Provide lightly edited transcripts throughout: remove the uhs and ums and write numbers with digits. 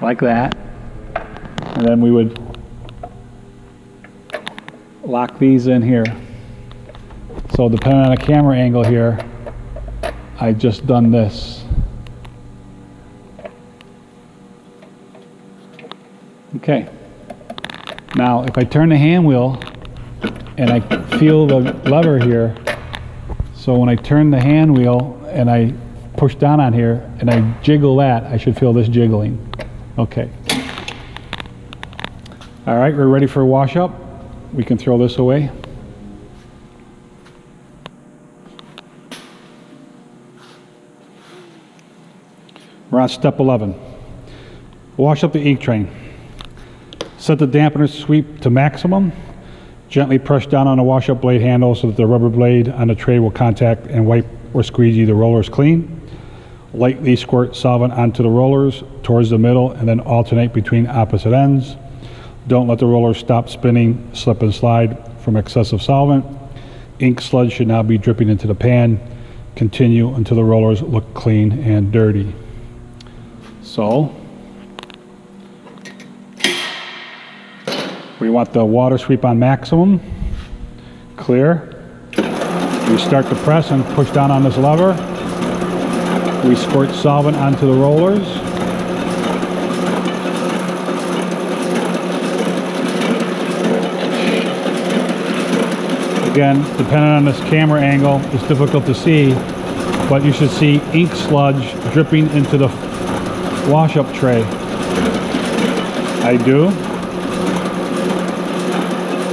like that. And then we would lock these in here. So depending on the camera angle here, I just done this. Okay. Now if I turn the hand wheel and I feel the lever here, so when I turn the hand wheel and I push down on here and I jiggle that, I should feel this jiggling. Okay. All right, we're ready for a wash up. We can throw this away. We're on step 11. Wash up the ink train. Set the dampener sweep to maximum. Gently press down on the wash up blade handle so that the rubber blade on the tray will contact and wipe or squeegee the rollers clean. Lightly squirt solvent onto the rollers towards the middle and then alternate between opposite ends. Don't let the rollers stop spinning, slip and slide from excessive solvent. Ink sludge should now be dripping into the pan. Continue until the rollers look clean and dirty. So, we want the water sweep on maximum, clear. We start the press and push down on this lever. We squirt solvent onto the rollers. Again, depending on this camera angle, it's difficult to see, but you should see ink sludge dripping into the wash-up tray. I do.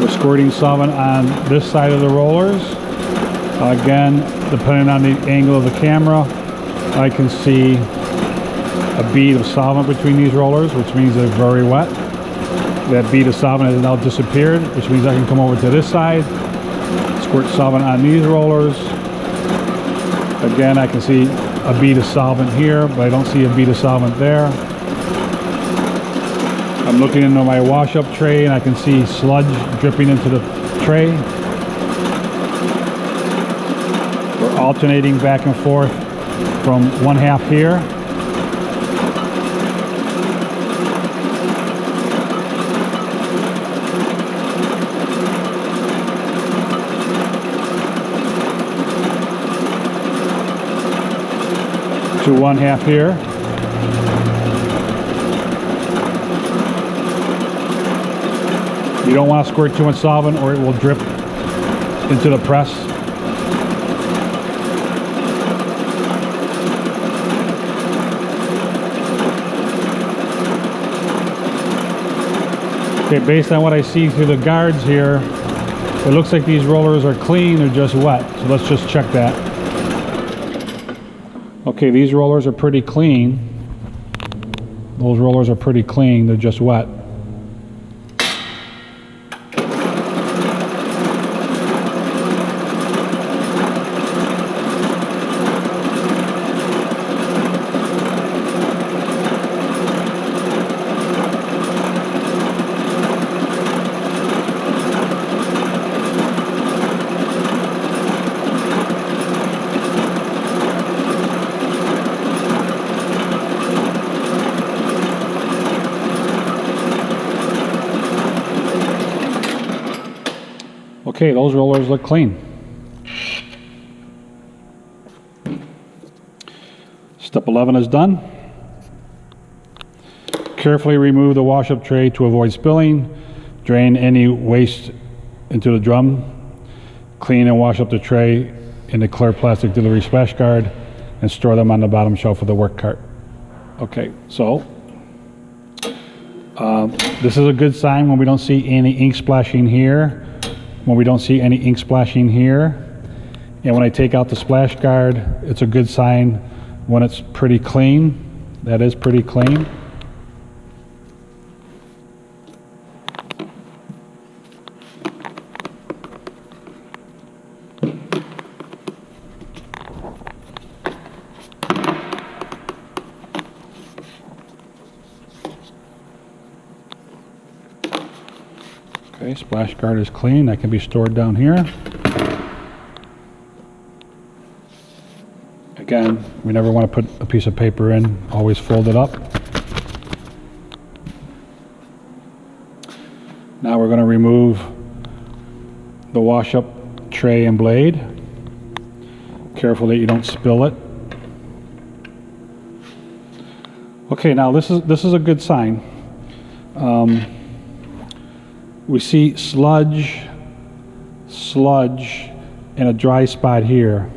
We're squirting solvent on this side of the rollers. Again, depending on the angle of the camera, I can see a bead of solvent between these rollers, which means they're very wet. That bead of solvent has now disappeared, which means I can come over to this side, squirt solvent on these rollers. Again, I can see a bead of solvent here, but I don't see a bead of solvent there. I'm looking into my wash-up tray and I can see sludge dripping into the tray. We're alternating back and forth from one half here. To one half here. You don't want to squirt too much solvent or it will drip into the press. Okay, based on what I see through the guards here, it looks like these rollers are clean, they're just wet. So let's just check that. Okay, these rollers are pretty clean. Those rollers are pretty clean, they're just wet. Okay, those rollers look clean. Step 11 is done. Carefully remove the wash-up tray to avoid spilling. Drain any waste into the drum. Clean and wash up the tray in the clear plastic delivery splash guard and store them on the bottom shelf of the work cart. Okay, so this is a good sign when we don't see any ink splashing here. When we don't see any ink splashing here. And when I take out the splash guard, it's a good sign when it's pretty clean. That is pretty clean. Okay, splash guard is clean. That can be stored down here. Again, we never want to put a piece of paper in. Always fold it up. Now we're going to remove the wash-up tray and blade. Careful that you don't spill it. Okay, now this is a good sign. We see sludge, and a dry spot here.